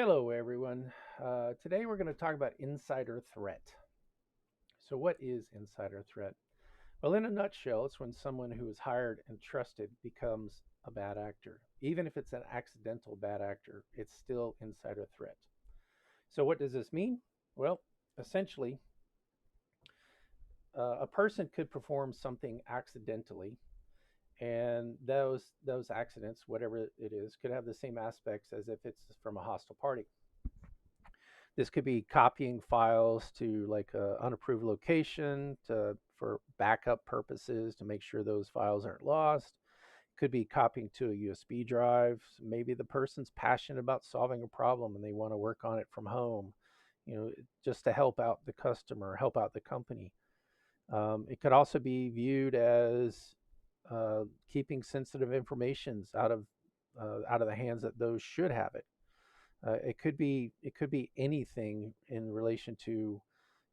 Hello, everyone. Today we're going to talk about insider threat. So, what is insider threat? Well, in a nutshell, it's when someone who is hired and trusted becomes a bad actor. Even if it's an accidental bad actor, it's still insider threat. So, what does this mean? Well, essentially, a person could perform something accidentally, and those accidents, whatever it is, could have the same aspects as if it's from a hostile party. This could be copying files to like a unapproved location for backup purposes to make sure those files aren't lost. Could be copying to a USB drive. Maybe the person's passionate about solving a problem and they want to work on it from home, just to help out the customer, help out the company. It could also be viewed as keeping sensitive informations out of the hands that those should have it. It could be anything in relation to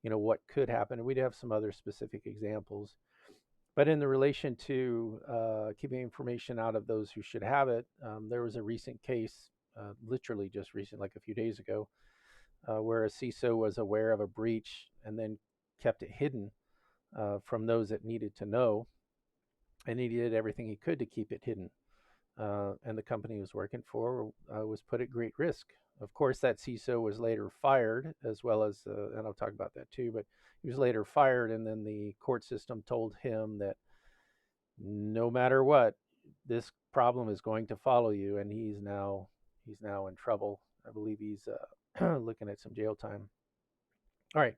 what could happen, and we'd have some other specific examples. But in the relation to keeping information out of those who should have it, there was a recent case, literally just recent, like a few days ago, where a CISO was aware of a breach and then kept it hidden from those that needed to know, and he did everything he could to keep it hidden. And the company he was working for was put at great risk. Of course, that CISO was later fired, as well as, and I'll talk about that too. But he was later fired, and then the court system told him that no matter what, this problem is going to follow you, and he's now in trouble. I believe he's looking at some jail time. All right,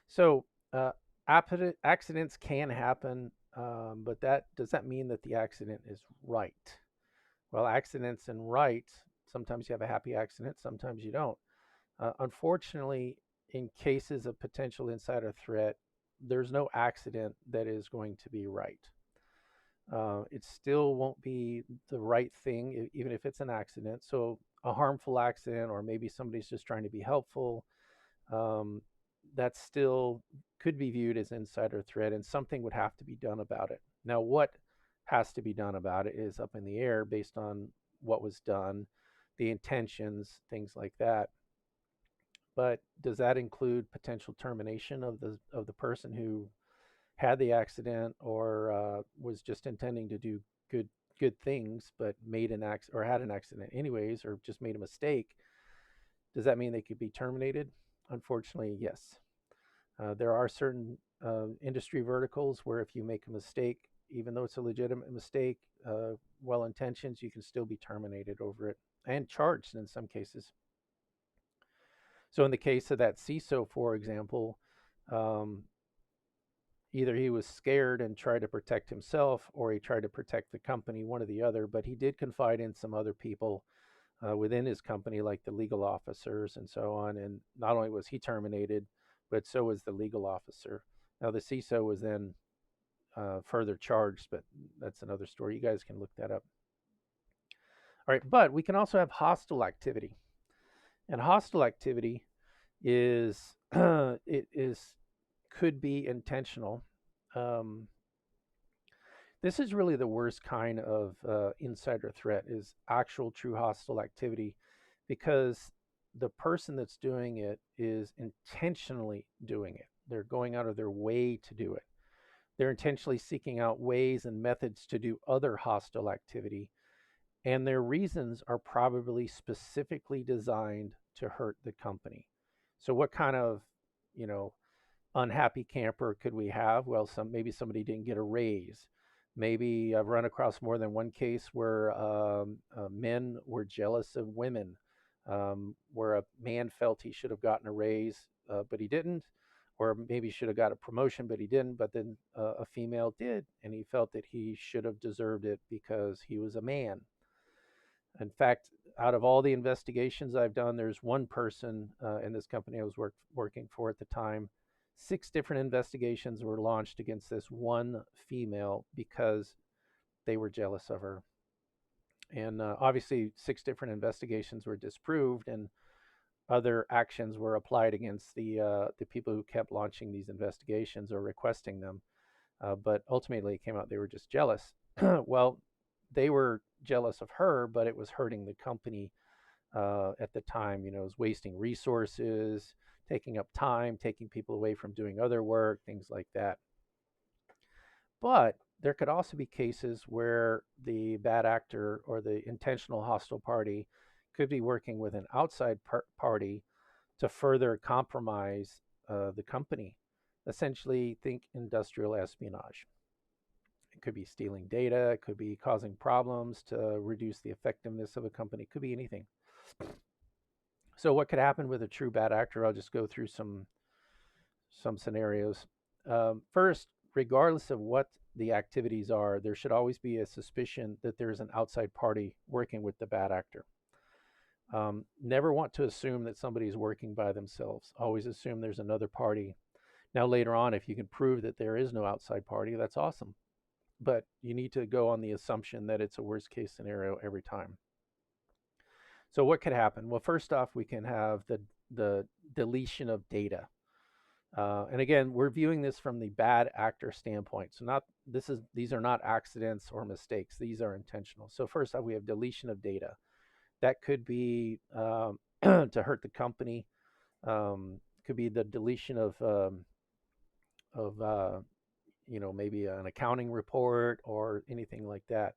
so uh, accidents can happen, but that does that mean that the accident is right? Well, accidents and right, sometimes you have a happy accident, sometimes you don't. Unfortunately, in cases of potential insider threat, there's no accident that is going to be right. It still won't be the right thing, even if it's an accident. So, a harmful accident, or maybe somebody's just trying to be helpful, um, that still could be viewed as insider threat, and something would have to be done about it. Now, what has to be done about it is up in the air based on what was done, the intentions, things like that. But does that include potential termination of the person who had the accident, or was just intending to do good things, but made an accident or had an accident anyways, or just made a mistake? Does that mean they could be terminated? Unfortunately, yes. There are certain industry verticals where if you make a mistake, even though it's a legitimate mistake, well intentions, you can still be terminated over it and charged in some cases. So, in the case of that CISO, for example, um, either he was scared and tried to protect himself, or he tried to protect the company, one or the other. But he did confide in some other people within his company, like the legal officers and so on. And not only was he terminated, but so was the legal officer. Now, the CISO was then further charged, but that's another story. You guys can look that up. All right, but we can also have hostile activity, and hostile activity is it is could be intentional. Um, this is really the worst kind of insider threat, is actual true hostile activity, because the person that's doing it is intentionally doing it. They're going out of their way to do it. They're intentionally seeking out ways and methods to do other hostile activity, and their reasons are probably specifically designed to hurt the company. So, what kind of, you know, unhappy camper could we have? Well, maybe somebody didn't get a raise. Maybe I've run across more than one case where men were jealous of women, where a man felt he should have gotten a raise, but he didn't, or maybe should have got a promotion, but he didn't. But then a female did, and he felt that he should have deserved it because he was a man. In fact, out of all the investigations I've done, there's one person in this company I was working for at the time. 6 different investigations were launched against this one female because they were jealous of her. And obviously, 6 different investigations were disproved, and other actions were applied against the people who kept launching these investigations or requesting them. But ultimately, it came out they were just jealous. Well, they were jealous of her, but it was hurting the company at the time. You know, is wasting resources, taking up time, taking people away from doing other work, things like that. But there could also be cases where the bad actor or the intentional hostile party could be working with an outside party to further compromise the company. Essentially, think industrial espionage. It could be stealing data, it could be causing problems to reduce the effectiveness of a company, it could be anything. So, what could happen with a true bad actor? I'll just go through some scenarios. First, regardless of what the activities are, there should always be a suspicion that there's an outside party working with the bad actor. Never want to assume that somebody's working by themselves. Always assume there's another party. Now, later on, if you can prove that there is no outside party, that's awesome. But you need to go on the assumption that it's a worst case scenario every time. So, what could happen? Well, first off, we can have the deletion of data. And again, we're viewing this from the bad actor standpoint. So not these are not accidents or mistakes. These are intentional. So first off, we have deletion of data. That could be to hurt the company. Could be the deletion of maybe an accounting report or anything like that.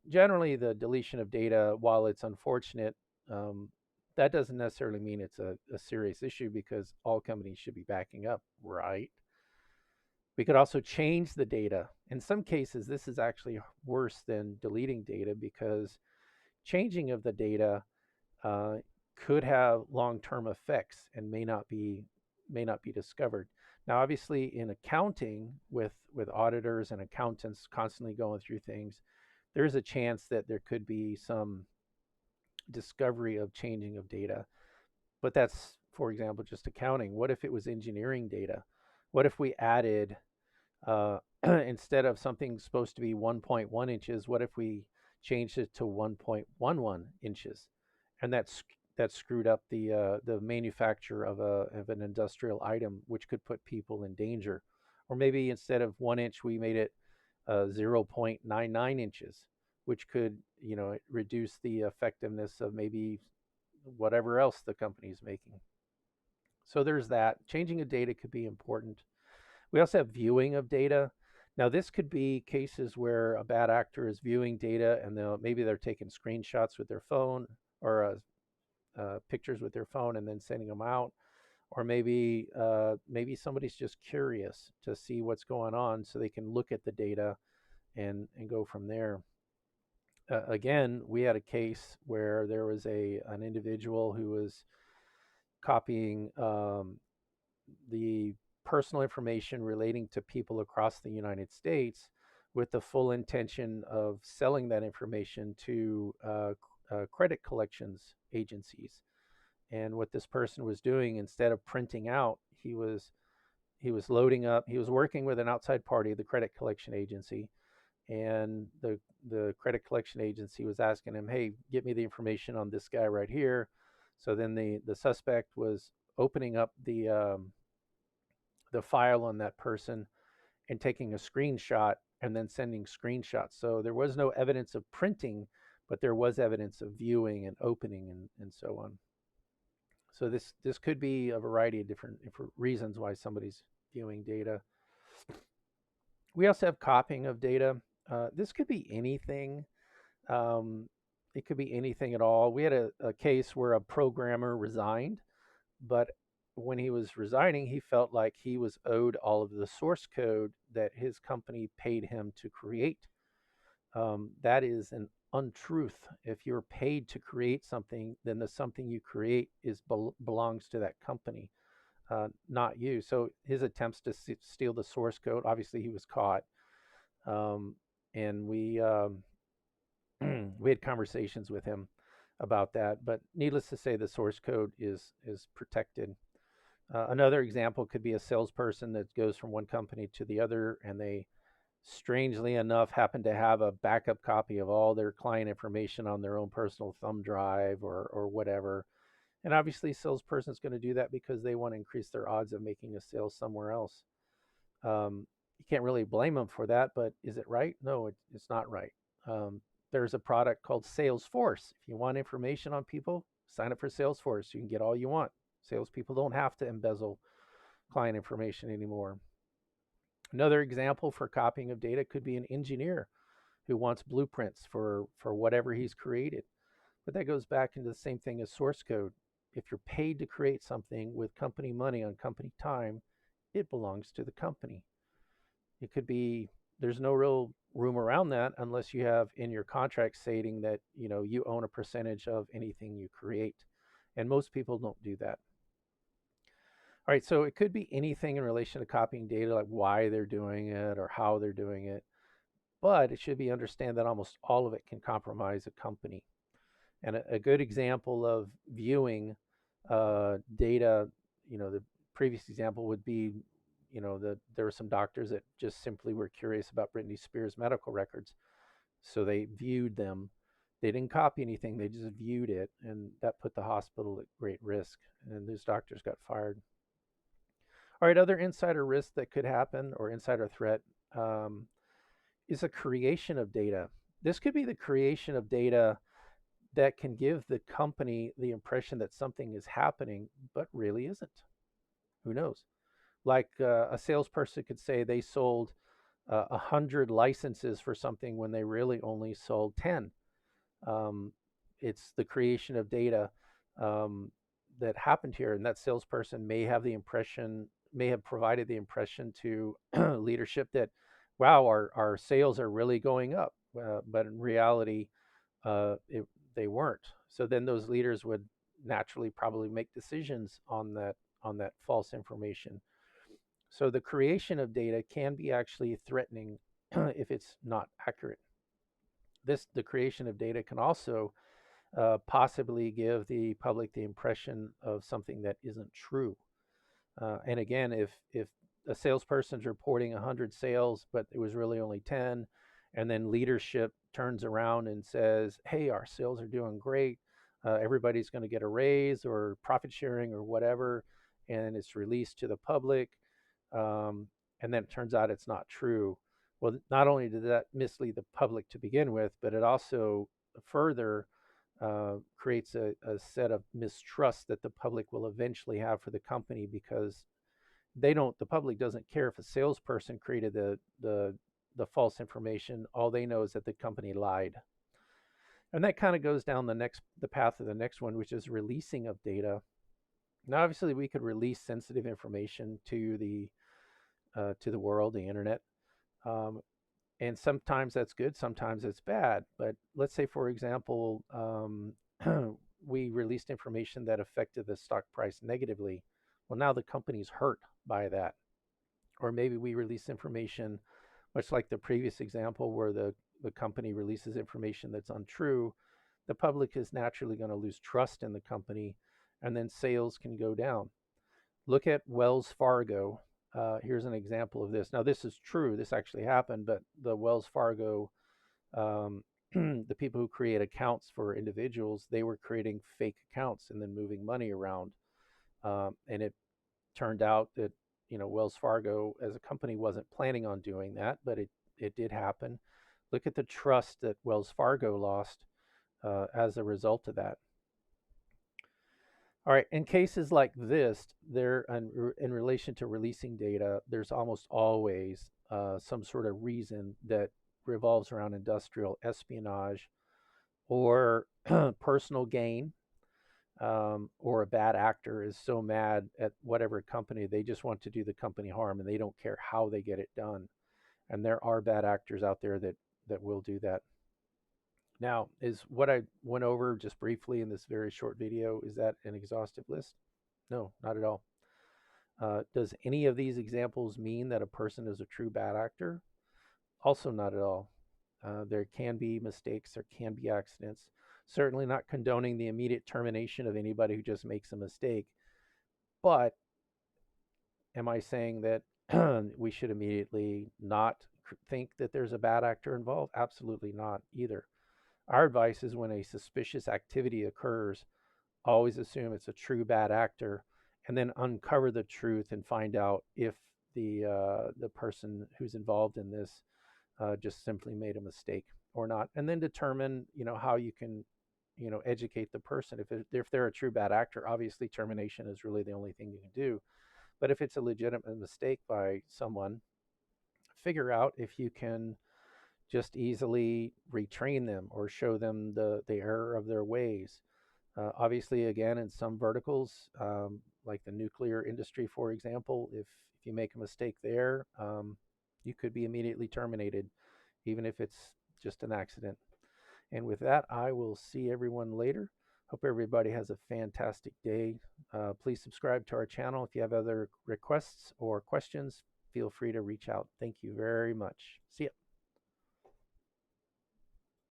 Generally, the deletion of data, while it's unfortunate, um, that doesn't necessarily mean it's a serious issue because all companies should be backing up, right? We could also change the data. In some cases, this is actually worse than deleting data because changing of the data uh, could have long-term effects and may not be discovered. Now, obviously, in accounting, with auditors and accountants constantly going through things, there is a chance that there could be some discovery of changing of data. But that's, for example, just accounting. What if it was engineering data? What if we added, instead of something supposed to be 1.1 inches, what if we changed it to 1.11 inches? And that screwed up the manufacture of an industrial item, which could put people in danger. Or maybe instead of 1 inch, we made it 0.99 inches, which could reduce the effectiveness of maybe whatever else the company is making. So there's that. Changing of data could be important. We also have viewing of data. Now, this could be cases where a bad actor is viewing data and maybe they're taking screenshots with their phone or pictures with their phone and then sending them out. Or maybe somebody's just curious to see what's going on so they can look at the data and go from there. Again, we had a case where there was an individual who was copying the personal information relating to people across the United States with the full intention of selling that information to credit collections agencies. And what this person was doing, instead of printing out, he was loading up. He was working with an outside party, the credit collection agency, and the credit collection agency was asking him, "Hey, get me the information on this guy right here." So then the suspect was opening up the file on that person and taking a screenshot and then sending screenshots. So there was no evidence of printing, but there was evidence of viewing and opening and so on. So this could be a variety of different reasons why somebody's viewing data. We also have copying of data. This could be anything. Um, it could be anything at all. We had a case where a programmer resigned, but when he was resigning, he felt like he was owed all of the source code that his company paid him to create. That is an untruth. If you're paid to create something, then the something you create belongs to that company, not you. So his attempts to steal the source code, obviously he was caught, um, and we had conversations with him about that. But needless to say, the source code is protected. Another example could be a salesperson that goes from one company to the other, and they strangely enough happen to have a backup copy of all their client information on their own personal thumb drive or whatever. And obviously, salesperson is going to do that because they want to increase their odds of making a sale somewhere else. You can't really blame them for that, but is it right? No, it's not right. There's a product called Salesforce. If you want information on people, sign up for Salesforce. You can get all you want. Salespeople don't have to embezzle client information anymore. Another example for copying of data could be an engineer who wants blueprints for whatever he's created. But that goes back into the same thing as source code. If you're paid to create something with company money on company time, it belongs to the company. It could be there's no real room around that unless you have in your contract stating that you own a percentage of anything you create. And most people don't do that. All right, so it could be anything in relation to copying data, like why they're doing it or how they're doing it. But it should be understand that almost all of it can compromise a company. And a good example of viewing data, the previous example would be, that there were some doctors that just simply were curious about Britney Spears' medical records. So they viewed them. They didn't copy anything, they just viewed it. And that put the hospital at great risk. And those doctors got fired. All right, other insider risk that could happen or insider threat um, is a creation of data. This could be the creation of data that can give the company the impression that something is happening, but really isn't. Who knows? Like a salesperson could say they sold 100 licenses for something when they really only sold 10. Um, it's the creation of data um, that happened here, and that salesperson may have provided the impression to leadership that, wow, our sales are really going up, but in reality, it, they weren't. So then those leaders would naturally probably make decisions on that false information. So the creation of data can be actually threatening if it's not accurate. The creation of data can also possibly give the public the impression of something that isn't true. And again, if a salesperson's reporting 100 sales, but it was really only 10, and then leadership turns around and says, "Hey, our sales are doing great. Everybody's going to get a raise or profit sharing or whatever," and it's released to the public, um, and then it turns out it's not true. Well, not only did that mislead the public to begin with, but it also further creates a set of mistrust that the public will eventually have for the company because the public doesn't care if a salesperson created the false information. All they know is that the company lied. And that kind of goes down the path of the next one, which is releasing of data. Now, obviously, we could release sensitive information to the world, the internet. Um, and sometimes that's good, sometimes it's bad. But let's say, for example, we released information that affected the stock price negatively. Well, now the company's hurt by that. Or maybe we release information, much like the previous example where the company releases information that's untrue. The public is naturally going to lose trust in the company, and then sales can go down. Look at Wells Fargo. Here's an example of this. Now, this is true. This actually happened, but the Wells Fargo, um, the people who create accounts for individuals, they were creating fake accounts and then moving money around. And it turned out that Wells Fargo as a company wasn't planning on doing that, but it did happen. Look at the trust that Wells Fargo lost as a result of that. All right, in cases like this, in relation to releasing data, there's almost always some sort of reason that revolves around industrial espionage or personal gain, or a bad actor is so mad at whatever company, they just want to do the company harm and they don't care how they get it done. And there are bad actors out there that will do that. Now, is what I went over just briefly in this very short video, is that an exhaustive list? No, not at all. Does any of these examples mean that a person is a true bad actor? Also, not at all. There can be mistakes, there can be accidents. Certainly not condoning the immediate termination of anybody who just makes a mistake. But am I saying that we should immediately not think that there's a bad actor involved? Absolutely not either. Our advice is when a suspicious activity occurs, always assume it's a true bad actor and then uncover the truth and find out if the person who's involved in this just simply made a mistake or not, and then determine, how you can, educate the person. If they're a true bad actor, obviously termination is really the only thing you can do. But if it's a legitimate mistake by someone, figure out if you can just easily retrain them or show them the error of their ways. Obviously, again, in some verticals, like the nuclear industry, for example, if you make a mistake there, you could be immediately terminated, even if it's just an accident. And with that, I will see everyone later. Hope everybody has a fantastic day. Please subscribe to our channel. If you have other requests or questions, feel free to reach out. Thank you very much. See ya.